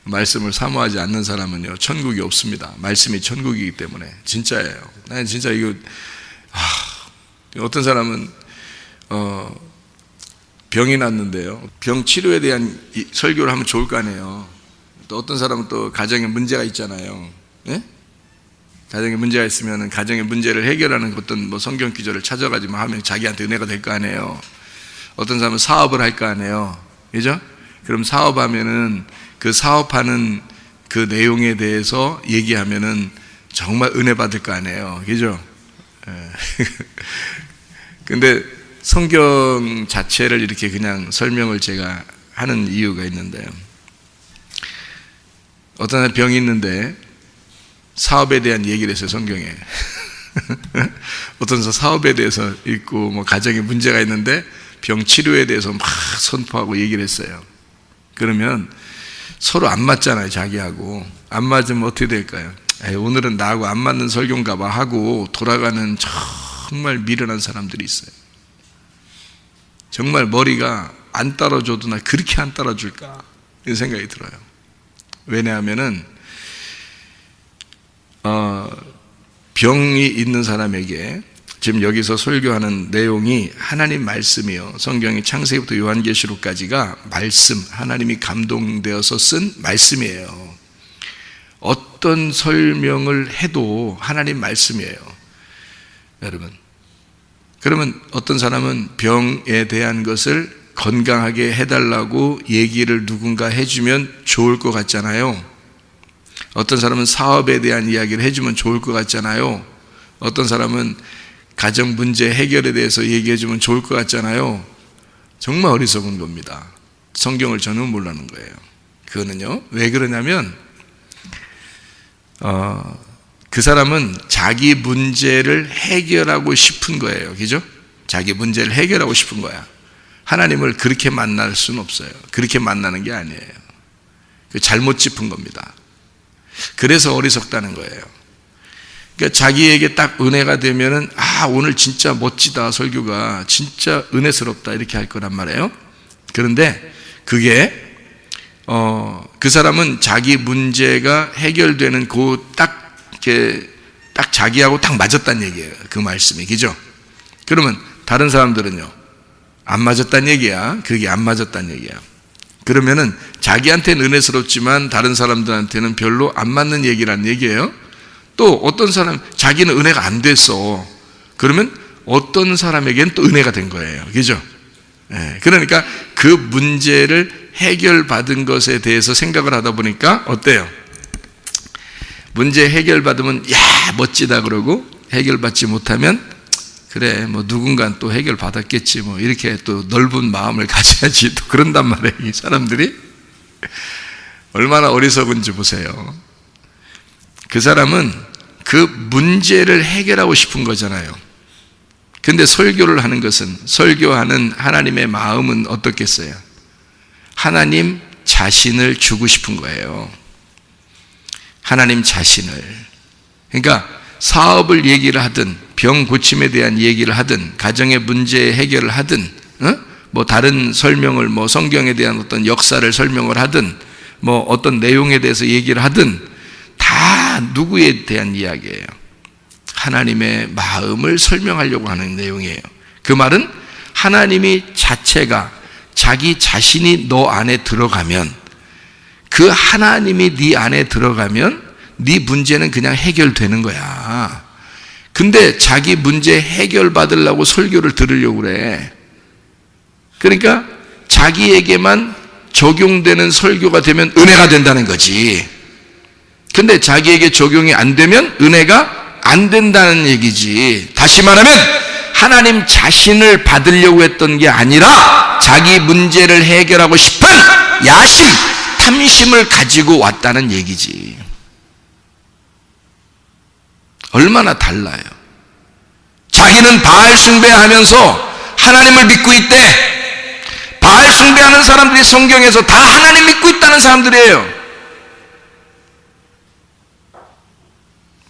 말씀을 사모하지 않는 사람은요, 천국이 없습니다. 말씀이 천국이기 때문에. 진짜예요. 나는 진짜 이거, 어떤 사람은, 병이 났는데요. 병 치료에 대한 설교를 하면 좋을 거 아니에요. 또 어떤 사람은 또 가정에 문제가 있잖아요. 예? 가정에 문제가 있으면 가정의 문제를 해결하는 어떤 뭐 성경 기절을 찾아가지고 하면 자기한테 은혜가 될 거 아니에요. 어떤 사람은 사업을 할 거 아니에요. 그죠? 그럼 사업하면은 그 사업하는 그 내용에 대해서 얘기하면은 정말 은혜 받을 거 아니에요. 그죠? 근데 성경 자체를 이렇게 그냥 설명을 제가 하는 이유가 있는데요. 어떤 사람 병이 있는데 사업에 대한 얘기를 했어요, 성경에. 어떤 사업에 대해서 있고, 뭐 가정에 문제가 있는데 병 치료에 대해서 막 선포하고 얘기를 했어요. 그러면 서로 안 맞잖아요, 자기하고. 안 맞으면 어떻게 될까요? 오늘은 나하고 안 맞는 설교인가 봐 하고 돌아가는 정말 미련한 사람들이 있어요. 정말 머리가 안 따라줘도 나 그렇게 안 따라줄까? 이런 생각이 들어요. 왜냐하면은 병이 있는 사람에게 지금 여기서 설교하는 내용이 하나님 말씀이요. 성경이 창세기부터 요한계시록까지가 말씀, 하나님이 감동되어서 쓴 말씀이에요. 어떤 설명을 해도 하나님 말씀이에요. 여러분. 그러면 어떤 사람은 병에 대한 것을 건강하게 해달라고 얘기를 누군가 해주면 좋을 것 같잖아요. 어떤 사람은 사업에 대한 이야기를 해주면 좋을 것 같잖아요. 어떤 사람은 가정 문제 해결에 대해서 얘기해주면 좋을 것 같잖아요. 정말 어리석은 겁니다. 성경을 전혀 모르는 거예요. 그거는요, 왜 그러냐면 그 사람은 자기 문제를 해결하고 싶은 거예요. 그죠? 자기 문제를 해결하고 싶은 거야. 하나님을 그렇게 만날 수는 없어요. 그렇게 만나는 게 아니에요. 잘못 짚은 겁니다. 그래서 어리석다는 거예요. 그러니까 자기에게 딱 은혜가 되면은 오늘 진짜 멋지다, 설교가 진짜 은혜스럽다 이렇게 할 거란 말이에요. 그런데 그게 그 사람은 자기 문제가 해결되는 딱 자기하고 딱 맞았다는 얘기예요. 그 말씀이. 그죠? 그러면 다른 사람들은요, 안 맞았다는 얘기야. 그게 안 맞았다는 얘기야. 그러면은 자기한테는 은혜스럽지만 다른 사람들한테는 별로 안 맞는 얘기라는 얘기예요. 또 어떤 사람, 자기는 은혜가 안 됐어. 그러면 어떤 사람에게는 또 은혜가 된 거예요. 그죠? 그러니까 그 문제를 해결받은 것에 대해서 생각을 하다 보니까 어때요? 문제 해결받으면 멋지다 그러고, 해결받지 못하면 그래 뭐 누군가 또 해결받았겠지 뭐 이렇게 또 넓은 마음을 가져야지 또 그런단 말이에요. 이 사람들이 얼마나 어리석은지 보세요. 그 사람은 그 문제를 해결하고 싶은 거잖아요. 근데 설교를 하는 것은, 설교하는 하나님의 마음은 어떻겠어요? 하나님 자신을 주고 싶은 거예요. 하나님 자신을. 그러니까 사업을 얘기를 하든, 병 고침에 대한 얘기를 하든, 가정의 문제 해결을 하든, 뭐 다른 설명을, 뭐 성경에 대한 어떤 역사를 설명을 하든, 뭐 어떤 내용에 대해서 얘기를 하든, 다 누구에 대한 이야기예요? 하나님의 마음을 설명하려고 하는 내용이에요. 그 말은 하나님이 자체가, 자기 자신이 너 안에 들어가면, 그 하나님이 네 안에 들어가면 네 문제는 그냥 해결되는 거야. 근데 자기 문제 해결받으려고 설교를 들으려고 그래. 그러니까 자기에게만 적용되는 설교가 되면 은혜가 된다는 거지. 근데 자기에게 적용이 안 되면 은혜가 안 된다는 얘기지. 다시 말하면 하나님 자신을 받으려고 했던 게 아니라 자기 문제를 해결하고 싶은 야심, 탐심을 가지고 왔다는 얘기지. 얼마나 달라요. 자기는 바알 숭배하면서 하나님을 믿고 있대. 바알 숭배하는 사람들이 성경에서 다 하나님 믿고 있다는 사람들이에요.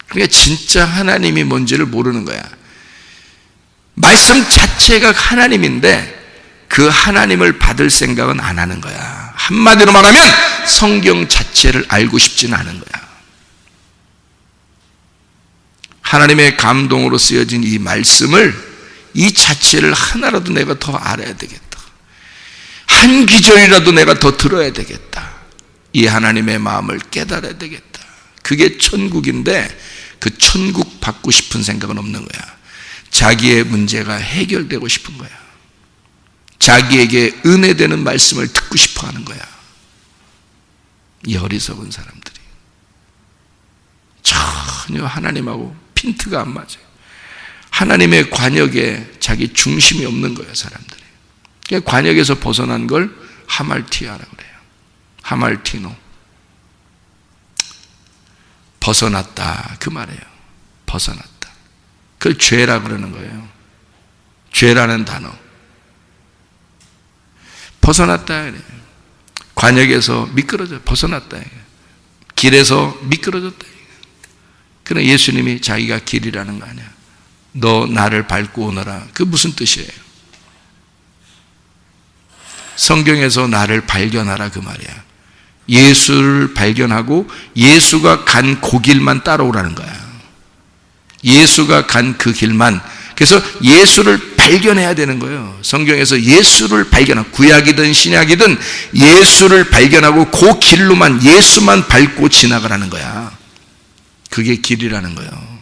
그러니까 진짜 하나님이 뭔지를 모르는 거야. 말씀 자체가 하나님인데 그 하나님을 받을 생각은 안 하는 거야. 한마디로 말하면 성경 자체를 알고 싶지는 않은 거야. 하나님의 감동으로 쓰여진 이 말씀을, 이 자체를 하나라도 내가 더 알아야 되겠다. 한 귀절이라도 내가 더 들어야 되겠다. 이 하나님의 마음을 깨달아야 되겠다. 그게 천국인데 그 천국 받고 싶은 생각은 없는 거야. 자기의 문제가 해결되고 싶은 거야. 자기에게 은혜되는 말씀을 듣고 싶어 하는 거야. 이 어리석은 사람들이 전혀 하나님하고 핀트가 안 맞아요. 하나님의 관역에 자기 중심이 없는 거예요, 사람들이. 그러니까 관역에서 벗어난 걸 하말티아라고 그래요. 하말티노. 벗어났다, 그 말이에요. 벗어났다. 그걸 죄라 그러는 거예요. 죄라는 단어. 벗어났다 그래요. 관역에서 미끄러져 벗어났다. 길에서 미끄러졌다. 그러나 예수님이 자기가 길이라는 거 아니야. 너 나를 밟고 오너라. 그 무슨 뜻이에요? 성경에서 나를 발견하라 그 말이야. 예수를 발견하고 예수가 간 그 길만 따라오라는 거야. 예수가 간 그 길만. 그래서 예수를 발견해야 되는 거예요. 성경에서 예수를 발견하고, 구약이든 신약이든 예수를 발견하고 그 길로만, 예수만 밟고 지나가라는 거야. 그게 길이라는 거예요.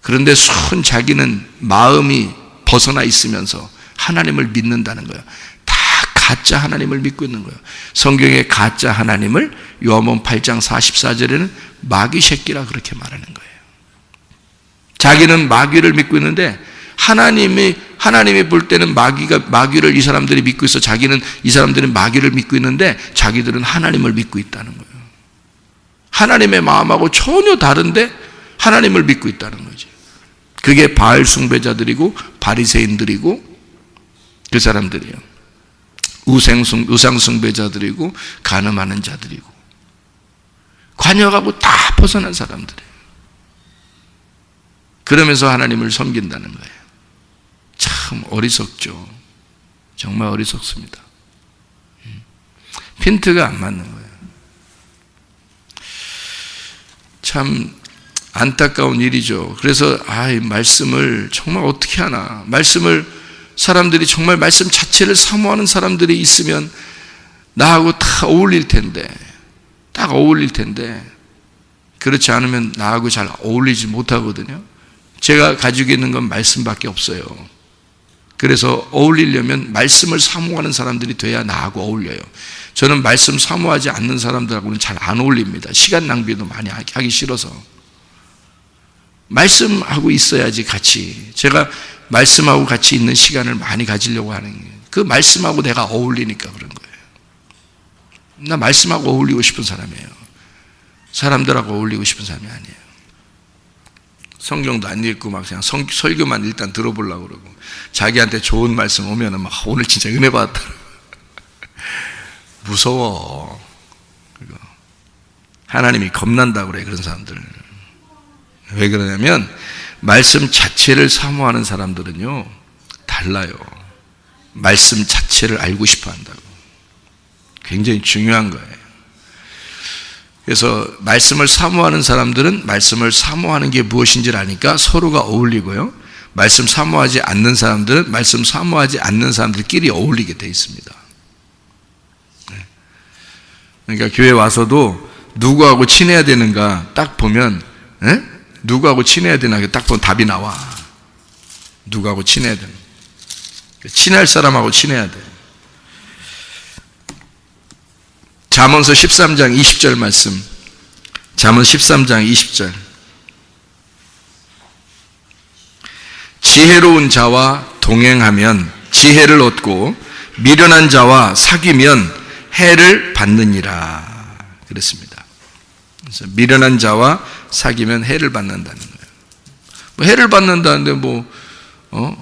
그런데 손 자기는 마음이 벗어나 있으면서 하나님을 믿는다는 거예요. 다 가짜 하나님을 믿고 있는 거예요. 성경의 가짜 하나님을 요한복음 8장 44절에는 마귀 새끼라 그렇게 말하는 거예요. 자기는 마귀를 믿고 있는데 하나님이 볼 때는 마귀를 이 사람들이 믿고 있어. 이 사람들은 마귀를 믿고 있는데 자기들은 하나님을 믿고 있다는 거예요. 하나님의 마음하고 전혀 다른데 하나님을 믿고 있다는 거죠. 그게 바알 숭배자들이고 바리새인들이고 그 사람들이에요. 우상 숭배자들이고 간음하는 자들이고 관역하고 다 벗어난 사람들이에요. 그러면서 하나님을 섬긴다는 거예요. 참 어리석죠. 정말 어리석습니다. 핀트가 안 맞는 거예요. 참 안타까운 일이죠. 그래서 말씀을 정말 어떻게 하나. 사람들이 정말 말씀 자체를 사모하는 사람들이 있으면 나하고 다 어울릴 텐데, 딱 어울릴 텐데 그렇지 않으면 나하고 잘 어울리지 못하거든요. 제가 가지고 있는 건 말씀밖에 없어요. 그래서 어울리려면 말씀을 사모하는 사람들이 돼야 나하고 어울려요. 저는 말씀 사모하지 않는 사람들하고는 잘 안 어울립니다. 시간 낭비도 많이 하기 싫어서. 말씀하고 있어야지 같이. 제가 말씀하고 같이 있는 시간을 많이 가지려고 하는 거예요. 그 말씀하고 내가 어울리니까 그런 거예요. 나 말씀하고 어울리고 싶은 사람이에요. 사람들하고 어울리고 싶은 사람이 아니에요. 성경도 안 읽고 막 그냥 설교만 일단 들어보려고 그러고, 자기한테 좋은 말씀 오면은 막 오늘 진짜 은혜 받았다. 무서워. 하나님이 겁난다고 그래, 그런 사람들. 왜 그러냐면 말씀 자체를 사모하는 사람들은요 달라요. 말씀 자체를 알고 싶어 한다고. 굉장히 중요한 거예요. 그래서 말씀을 사모하는 사람들은 말씀을 사모하는 게 무엇인지를 아니까 서로가 어울리고요, 말씀 사모하지 않는 사람들은 말씀 사모하지 않는 사람들끼리 어울리게 돼 있습니다. 그러니까 교회 와서도 누구하고 친해야 되는가 딱 보면, 누구하고 친해야 되나 딱 보면 답이 나와. 누구하고 친해야 되나. 친할 사람하고 친해야 돼. 잠언서 13장 20절 말씀. 잠언 13장 20절. 지혜로운 자와 동행하면 지혜를 얻고 미련한 자와 사귀면 해를 받느니라. 그렇습니다. 그래서 미련한 자와 사귀면 해를 받는다는 거예요. 뭐 해를 받는다는데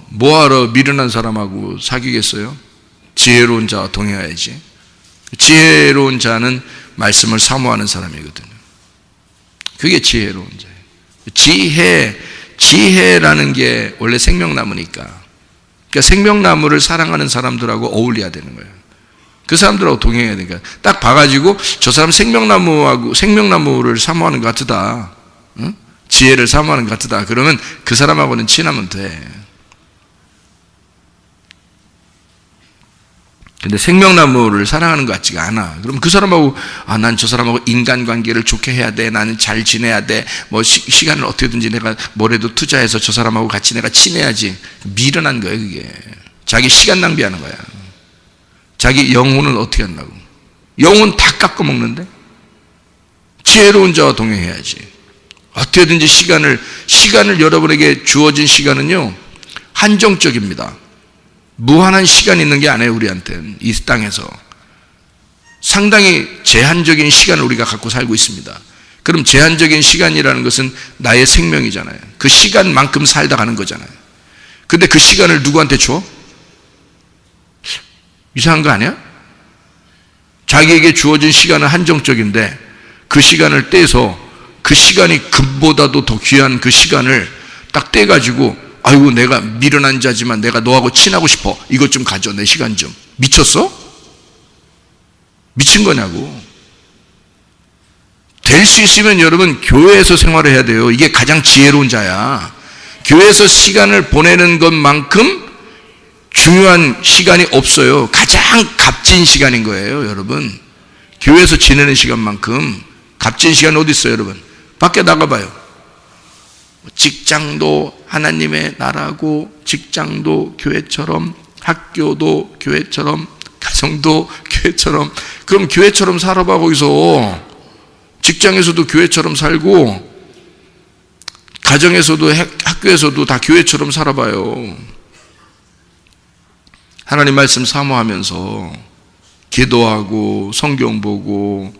뭐하러 미련한 사람하고 사귀겠어요? 지혜로운 자와 동행해야지. 지혜로운 자는 말씀을 사모하는 사람이거든요. 그게 지혜로운 자예요. 지혜라는 게 원래 생명나무니까. 그러니까 생명나무를 사랑하는 사람들하고 어울려야 되는 거예요. 그 사람들하고 동행해야 되니까. 딱 봐가지고 저 사람 생명나무를 사모하는 것 같다. 응? 지혜를 사모하는 것 같다. 그러면 그 사람하고는 친하면 돼. 근데 생명나무를 사랑하는 것 같지가 않아. 그럼 그 사람하고, 난 저 사람하고 인간관계를 좋게 해야 돼. 나는 잘 지내야 돼. 뭐 시간을 어떻게든지 내가 뭐라도 투자해서 저 사람하고 같이 내가 친해야지. 미련한 거예요, 그게. 자기 시간 낭비하는 거야. 자기 영혼은 어떻게 한다고. 영혼 다 깎아먹는데. 지혜로운 자와 동행해야지. 어떻게든지 시간을 여러분에게 주어진 시간은요, 한정적입니다. 무한한 시간이 있는 게 아니에요. 우리한테는 이 땅에서 상당히 제한적인 시간을 우리가 갖고 살고 있습니다. 그럼 제한적인 시간이라는 것은 나의 생명이잖아요. 그 시간만큼 살다 가는 거잖아요. 근데 그 시간을 누구한테 줘? 이상한 거 아니야? 자기에게 주어진 시간은 한정적인데 그 시간을 떼서 그 시간이 금보다도 더 귀한 그 시간을 딱 떼가지고, 아이고 내가 미련한 자지만 내가 너하고 친하고 싶어. 이것 좀 가져. 내 시간 좀. 미쳤어? 미친 거냐고. 될 수 있으면 여러분 교회에서 생활을 해야 돼요. 이게 가장 지혜로운 자야. 교회에서 시간을 보내는 것만큼 중요한 시간이 없어요. 가장 값진 시간인 거예요, 여러분. 교회에서 지내는 시간만큼 값진 시간 어디 있어요, 여러분? 밖에 나가봐요. 직장도 하나님의 나라고, 직장도 교회처럼, 학교도 교회처럼, 가정도 교회처럼. 그럼 교회처럼 살아봐. 거기서 직장에서도 교회처럼 살고, 가정에서도 학교에서도 다 교회처럼 살아봐요. 하나님 말씀 사모하면서 기도하고 성경 보고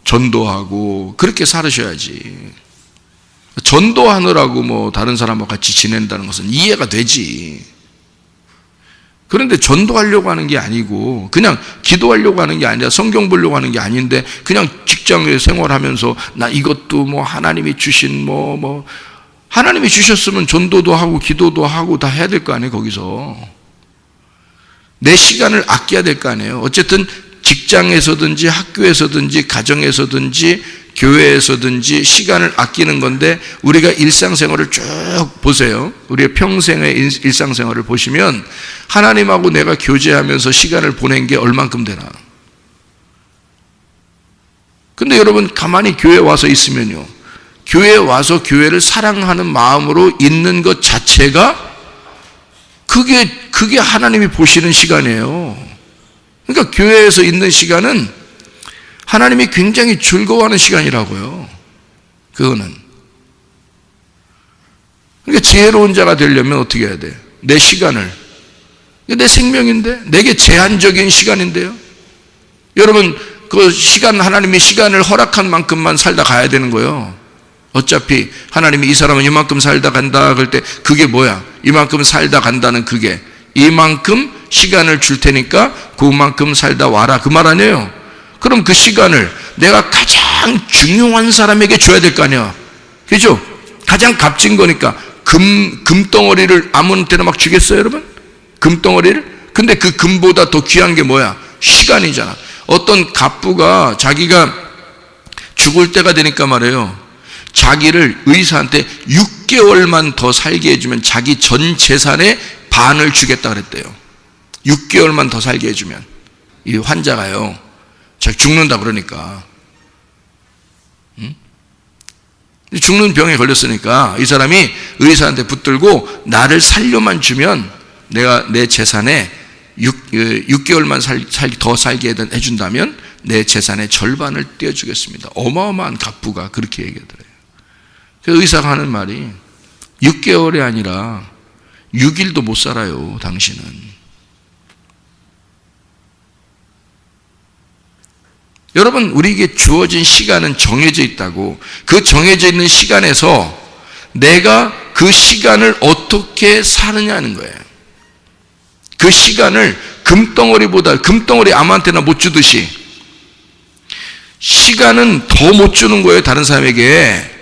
전도하고 그렇게 살으셔야지. 전도하느라고 뭐 다른 사람하고 같이 지낸다는 것은 이해가 되지. 그런데 전도하려고 하는 게 아니고 그냥 기도하려고 하는 게 아니라 성경 보려고 하는 게 아닌데 그냥 직장에 생활하면서 나 이것도 뭐 하나님이 주신 뭐 하나님이 주셨으면 전도도 하고 기도도 하고 다 해야 될 거 아니에요. 거기서 내 시간을 아껴야 될 거 아니에요. 어쨌든 직장에서든지 학교에서든지 가정에서든지 교회에서든지 시간을 아끼는 건데, 우리가 일상생활을 쭉 보세요. 우리의 평생의 일상생활을 보시면 하나님하고 내가 교제하면서 시간을 보낸 게 얼만큼 되나. 근데 여러분 가만히 교회에 와서 있으면요, 교회에 와서 교회를 사랑하는 마음으로 있는 것 자체가 그게 하나님이 보시는 시간이에요. 그러니까 교회에서 있는 시간은 하나님이 굉장히 즐거워하는 시간이라고요. 그거는. 그러니까 지혜로운 자가 되려면 어떻게 해야 돼? 내 시간을, 내 생명인데, 내게 제한적인 시간인데요. 여러분 그 시간, 하나님이 시간을 허락한 만큼만 살다 가야 되는 거예요. 어차피 하나님이 이 사람은 이만큼 살다 간다 그럴 때 그게 뭐야? 이만큼 살다 간다는 그게 이만큼 시간을 줄 테니까 그만큼 살다 와라, 그 말 아니에요. 그럼 그 시간을 내가 가장 중요한 사람에게 줘야 될 거 아니야. 그죠? 가장 값진 거니까. 금덩어리를 아무한테나 막 주겠어요, 여러분? 금덩어리를? 근데 그 금보다 더 귀한 게 뭐야? 시간이잖아. 어떤 갑부가 자기가 죽을 때가 되니까 말이에요, 자기를 의사한테 6개월만 더 살게 해주면 자기 전 재산의 반을 주겠다 그랬대요. 6개월만 더 살게 해주면. 이 환자가요, 자기 죽는다 그러니까, 죽는 병에 걸렸으니까 이 사람이 의사한테 붙들고 나를 살려만 주면 내가 내 재산에 6개월만 더 살게 해준다면 내 재산의 절반을 떼어주겠습니다. 어마어마한 갑부가 그렇게 얘기하더래요. 그래서 의사가 하는 말이 6개월이 아니라 6일도 못 살아요, 당신은. 여러분, 우리에게 주어진 시간은 정해져 있다고. 그 정해져 있는 시간에서 내가 그 시간을 어떻게 사느냐는 거예요. 그 시간을 금덩어리 아무한테나 못 주듯이 시간은 더 못 주는 거예요, 다른 사람에게.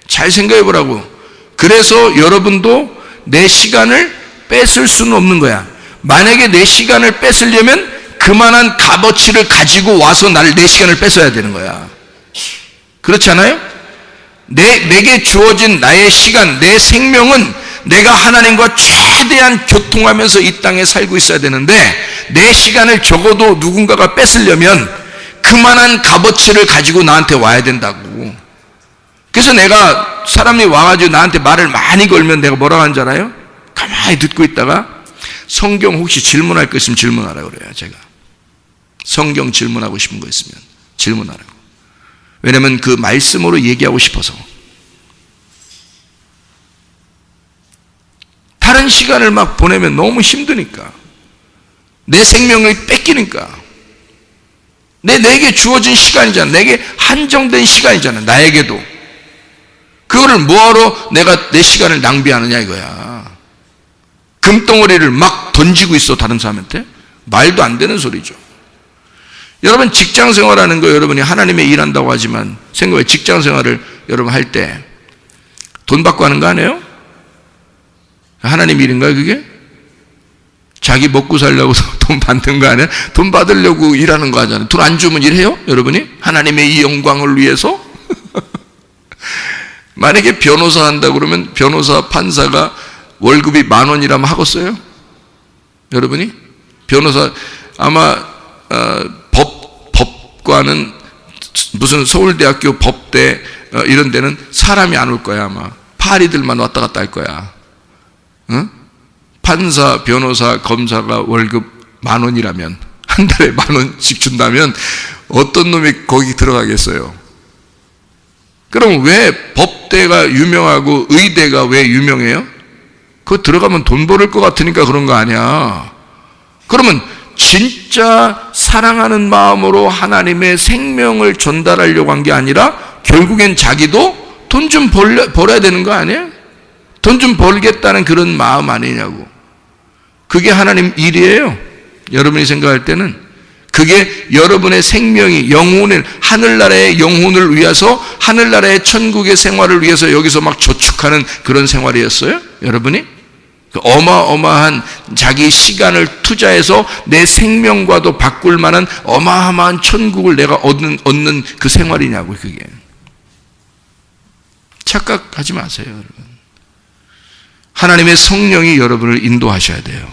잘 생각해 보라고. 그래서 여러분도 내 시간을 뺏을 수는 없는 거야. 만약에 내 시간을 뺏으려면 그 그만한 값어치를 가지고 와서 내 시간을 뺏어야 되는 거야. 그렇지 않아요? 내게 주어진 나의 시간, 내 생명은 내가 하나님과 최대한 교통하면서 이 땅에 살고 있어야 되는데, 내 시간을 적어도 누군가가 뺏으려면 그만한 값어치를 가지고 나한테 와야 된다고. 그래서 내가 사람이 와가지고 나한테 말을 많이 걸면 내가 뭐라고 하는 줄 알아요? 가만히 듣고 있다가 성경 혹시 질문할 거 있으면 질문하라고 그래요. 제가 성경 질문하고 싶은 거 있으면 질문하라고. 왜냐면 그 말씀으로 얘기하고 싶어서. 다른 시간을 막 보내면 너무 힘드니까, 내 생명을 뺏기니까. 내게 주어진 시간이잖아. 내게 한정된 시간이잖아. 나에게도. 그거를 뭐하러 내가 내 시간을 낭비하느냐 이거야. 금덩어리를 막 던지고 있어, 다른 사람한테. 말도 안 되는 소리죠. 여러분, 직장 생활하는 거, 여러분이 하나님의 일한다고 하지만 생각해, 직장 생활을 여러분 할 때 돈 받고 하는 거 아니에요? 하나님 일인가요, 그게? 자기 먹고 살려고 돈 받는 거 아니에요? 돈 받으려고 일하는 거 하잖아요. 돈 안 주면 일해요? 여러분이? 하나님의 이 영광을 위해서? 만약에 변호사 한다 그러면 변호사, 판사가 월급이 10,000원이라면 하겠어요? 여러분이? 변호사, 아마 법과는 무슨 서울대학교 법대 이런 데는 사람이 안 올 거야. 아마 파리들만 왔다 갔다 할 거야. 응? 판사, 변호사, 검사가 월급 10,000원이라면, 한 달에 10,000원씩 준다면 어떤 놈이 거기 들어가겠어요? 그럼 왜 법대가 유명하고 의대가 왜 유명해요? 그거 들어가면 돈 벌을 것 같으니까 그런 거 아니야. 그러면 진짜 사랑하는 마음으로 하나님의 생명을 전달하려고 한 게 아니라 결국엔 자기도 돈 좀 벌어야 되는 거 아니에요? 돈 좀 벌겠다는 그런 마음 아니냐고. 그게 하나님 일이에요. 여러분이 생각할 때는 그게 여러분의 생명이, 영혼을, 하늘나라의 영혼을 위해서, 하늘나라의 천국의 생활을 위해서 여기서 막 저축하는 그런 생활이었어요? 여러분이? 그 어마어마한 자기 시간을 투자해서 내 생명과도 바꿀 만한 어마어마한 천국을 내가 얻는 그 생활이냐고. 그게 착각하지 마세요, 여러분. 하나님의 성령이 여러분을 인도하셔야 돼요.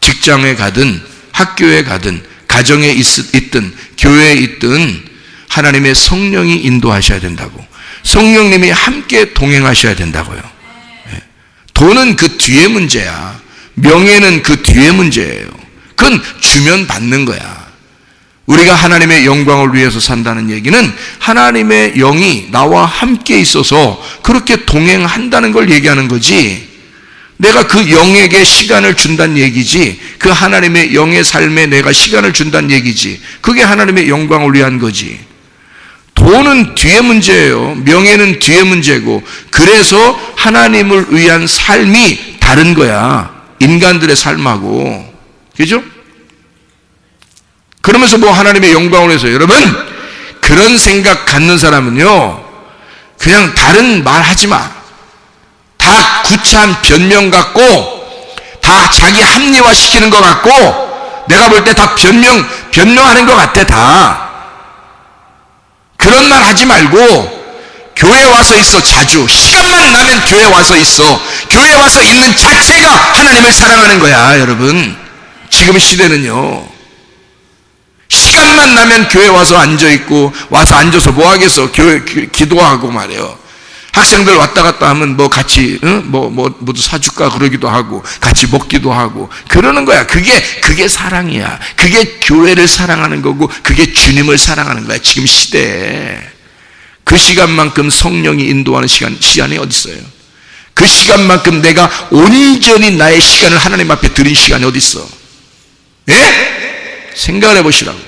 직장에 가든 학교에 가든 가정에 있든 교회에 있든 하나님의 성령이 인도하셔야 된다고. 성령님이 함께 동행하셔야 된다고요. 돈은 그 뒤에 문제야. 명예는 그 뒤에 문제예요. 그건 주면 받는 거야. 우리가 하나님의 영광을 위해서 산다는 얘기는 하나님의 영이 나와 함께 있어서 그렇게 동행한다는 걸 얘기하는 거지, 내가 그 영에게 시간을 준다는 얘기지, 그 하나님의 영의 삶에 내가 시간을 준다는 얘기지, 그게 하나님의 영광을 위한 거지. 돈은 뒤에 문제예요. 명예는 뒤에 문제고, 그래서 하나님을 위한 삶이 다른 거야, 인간들의 삶하고. 그죠? 그러면서 뭐 하나님의 영광을 위해서, 여러분, 그런 생각 갖는 사람은요, 그냥 다른 말 하지 마. 다 구차한 변명 같고, 다 자기 합리화시키는 것 같고, 내가 볼 때 다 변명하는 것 같아. 다 그런 말 하지 말고 교회 와서 있어. 자주 시간만 나면 교회 와서 있어. 교회 와서 있는 자체가 하나님을 사랑하는 거야. 여러분, 지금 시대는요, 시간만 나면 교회 와서 앉아있고, 와서 앉아서 뭐 하겠어? 교회 기도하고 말이에요. 학생들 왔다 갔다 하면 뭐 같이 뭐도 사줄까 그러기도 하고, 같이 먹기도 하고 그러는 거야. 그게 사랑이야. 그게 교회를 사랑하는 거고, 그게 주님을 사랑하는 거야. 지금 시대에 그 시간만큼 성령이 인도하는 시간이 어디 있어요? 그 시간만큼 내가 온전히 나의 시간을 하나님 앞에 드린 시간이 어디 있어? 예? 생각을 해보시라고.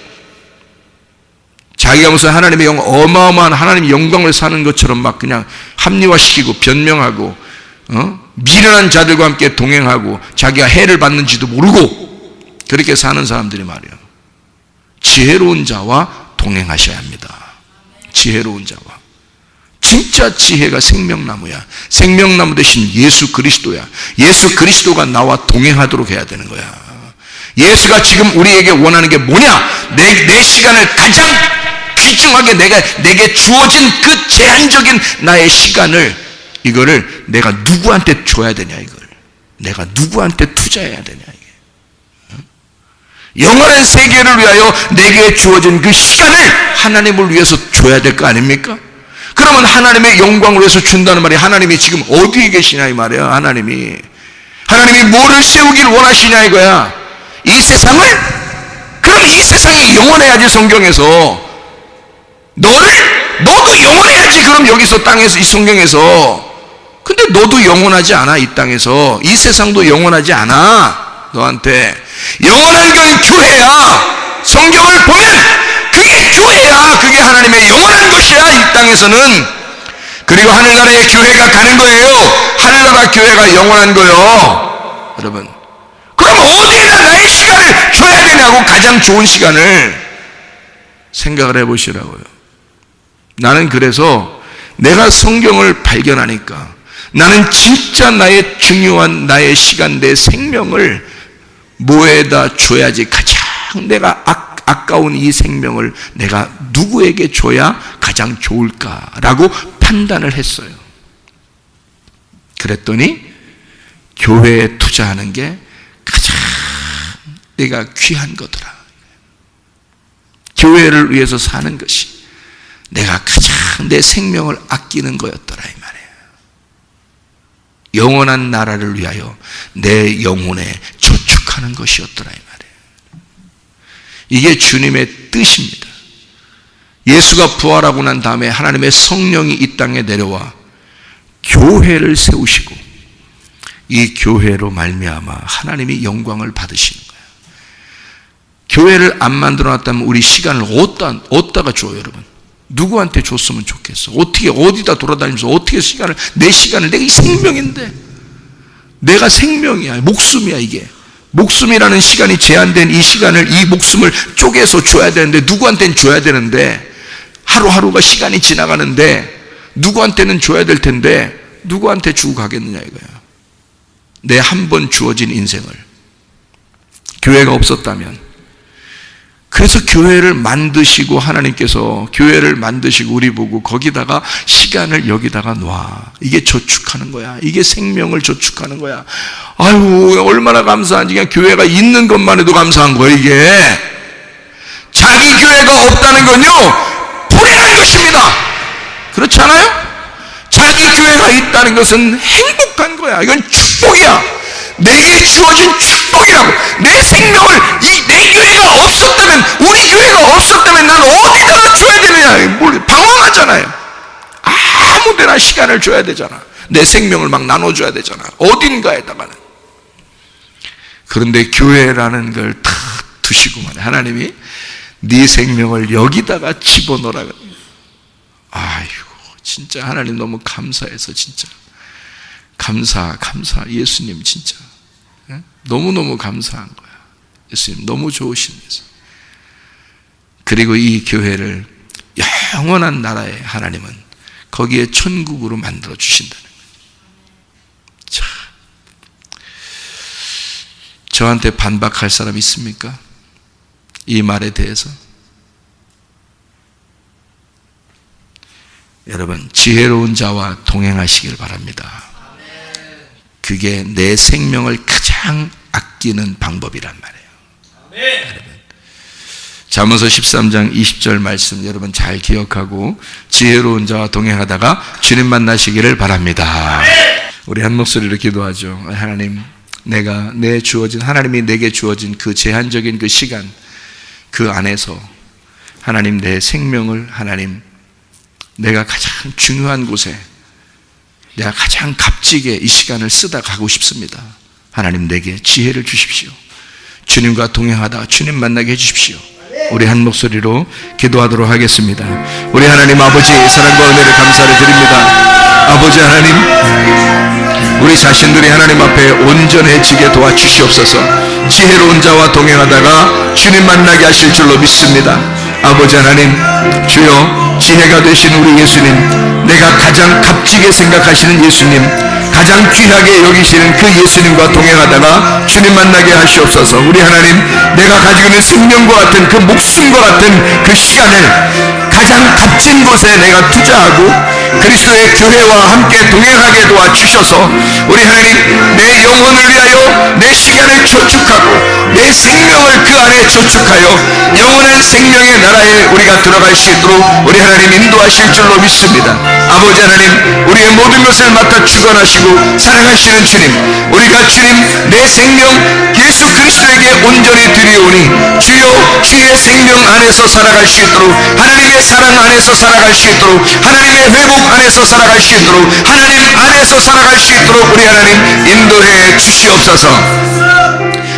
자기가 무슨 하나님의 어마어마한 하나님의 영광을 사는 것처럼 막 그냥 합리화시키고 변명하고, 미련한 자들과 함께 동행하고 자기가 해를 받는지도 모르고 그렇게 사는 사람들이 말이에요. 지혜로운 자와 동행하셔야 합니다. 지혜로운 자와. 진짜 지혜가 생명나무야. 생명나무 대신 예수 그리스도야. 예수 그리스도가 나와 동행하도록 해야 되는 거야. 예수가 지금 우리에게 원하는 게 뭐냐? 내 시간을 가장 귀중하게 내게 주어진 그 제한적인 나의 시간을, 이거를 내가 누구한테 줘야 되냐, 이걸 내가 누구한테 투자해야 되냐, 이게 영원한 세계를 위하여 내게 주어진 그 시간을 하나님을 위해서 줘야 될 거 아닙니까? 그러면 하나님의 영광을 위해서 준다는 말이, 하나님이 지금 어디에 계시냐 이 말이야. 하나님이 뭐를 세우길 원하시냐 이거야. 이 세상을? 그럼 이 세상이 영원해야지. 성경에서 너도 영원해야지. 그럼 여기서 땅에서, 이 성경에서. 근데 너도 영원하지 않아. 이 땅에서 이 세상도 영원하지 않아. 너한테 영원한 건 교회야. 성경을 보면 그게 교회야. 그게 하나님의 영원한 것이야, 이 땅에서는. 그리고 하늘나라의 교회가 가는 거예요. 하늘나라 교회가 영원한 거요, 여러분. 그럼 어디에다 나의 시간을 줘야 되냐고. 가장 좋은 시간을 생각을 해보시라고요. 나는 그래서 내가 성경을 발견하니까 나는 진짜 나의 중요한 나의 시간, 내 생명을 뭐에다 줘야지 가장 내가 아까운 이 생명을 내가 누구에게 줘야 가장 좋을까라고 판단을 했어요. 그랬더니 교회에 투자하는 게 가장 내가 귀한 거더라. 교회를 위해서 사는 것이 내가 가장 내 생명을 아끼는 거였더라, 이 말이에요. 영원한 나라를 위하여 내 영혼에 저축하는 것이었더라, 이 말이에요. 이게 주님의 뜻입니다. 예수가 부활하고 난 다음에 하나님의 성령이 이 땅에 내려와 교회를 세우시고 이 교회로 말미암아 하나님이 영광을 받으시는 거예요. 교회를 안 만들어 놨다면 우리 시간을 어디다가 줘요, 여러분? 누구한테 줬으면 좋겠어? 어떻게, 어디다 돌아다니면서 어떻게 내 시간을, 내가 이 생명인데, 내가 생명이야, 목숨이야. 이게 목숨이라는 시간이 제한된 이 시간을, 이 목숨을 쪼개서 줘야 되는데, 누구한테는 줘야 되는데, 하루하루가 시간이 지나가는데 누구한테는 줘야 될 텐데 누구한테 주고 가겠느냐 이거야. 내 한 번 주어진 인생을. 교회가 없었다면, 그래서 교회를 만드시고, 하나님께서 교회를 만드시고 우리 보고 거기다가 시간을 여기다가 놔. 이게 저축하는 거야. 이게 생명을 저축하는 거야. 아유, 얼마나 감사한지. 그냥 교회가 있는 것만 해도 감사한 거야. 이게 자기 교회가 없다는 건요 불행한 것입니다. 그렇지 않아요? 자기 교회가 있다는 것은 행복한 거야. 이건 축복이야. 내게 주어진 축복이라고. 내 생명을, 내 교회가 없었다면, 우리 교회가 없었다면 난 어디다가 줘야 되느냐. 방황하잖아요. 아무 데나 시간을 줘야 되잖아. 내 생명을 막 나눠줘야 되잖아. 어딘가에다가는. 그런데 교회라는 걸 다 두시고만 하나님이 네 생명을 여기다가 집어넣으라고. 아이고, 진짜 하나님 너무 감사해서, 진짜 감사. 예수님 진짜 너무너무 감사한 거야. 예수님 너무 좋으신 예수. 그리고 이 교회를 영원한 나라의 하나님은 거기에 천국으로 만들어 주신다는 거예요. 자, 저한테 반박할 사람 있습니까? 이 말에 대해서? 여러분, 지혜로운 자와 동행하시길 바랍니다. 그게 내 생명을 가장 아끼는 방법이란 말이에요. 여러분, 잠언서 13장 20절 말씀 여러분 잘 기억하고 지혜로운 자와 동행하다가 주님 만나시기를 바랍니다. 우리 한 목소리로 기도하죠. 하나님, 하나님이 내게 주어진 그 제한적인 그 시간, 그 안에서 하나님 내 생명을, 하나님 내가 가장 중요한 곳에, 내가 가장 값지게 이 시간을 쓰다 가고 싶습니다. 하나님 내게 지혜를 주십시오. 주님과 동행하다 주님 만나게 해주십시오. 우리 한 목소리로 기도하도록 하겠습니다. 우리 하나님 아버지, 사랑과 은혜를 감사를 드립니다. 아버지 하나님, 우리 자신들이 하나님 앞에 온전해지게 도와주시옵소서. 지혜로운 자와 동행하다가 주님 만나게 하실 줄로 믿습니다. 아버지 하나님, 주여 지혜가 되신 우리 예수님, 내가 가장 값지게 생각하시는 예수님, 가장 귀하게 여기시는 그 예수님과 동행하다가 주님 만나게 하시옵소서. 우리 하나님, 내가 가지고 있는 생명과 같은 그 목숨과 같은 그 시간을 가장 값진 곳에 내가 투자하고 그리스도의 교회와 함께 동행하게 도와주셔서 우리 하나님, 내 영혼을 위하여 내 시간을 저축하고 내 생명을 그 안에 저축하여 영원한 생명의 나라에 우리가 들어갈 수 있도록 우리 하나님 인도하실 줄로 믿습니다. 아버지 하나님, 우리의 모든 것을 맡아 주관하시고 사랑하시는 주님, 우리가 주님 내 생명 예수 그리스도에게 온전히 드리오니 주여 주의 생명 안에서 살아갈 수 있도록, 하나님의 사랑 안에서 살아갈 수 있도록, 하나님의 회복 안에서 살아갈 수 있도록, 하나님 안에서 살아갈 수 있도록 우리 하나님 인도해 주시옵소서.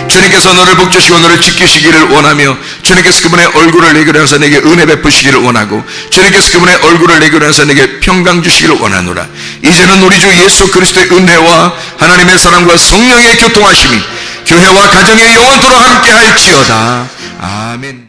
주님께서 너를 복주시고 너를 지키시기를 원하며, 주님께서 그분의 얼굴을 내게 하셔서 내게 은혜 베푸시기를 원하고, 주님께서 그분의 얼굴을 내게 하셔서 내게 평강 주시기를 원하노라. 이제는 우리 주 예수 그리스도의 은혜와 하나님의 사랑과 성령의 교통하심이 교회와 가정의 영원토록 함께 할지어다. 아멘.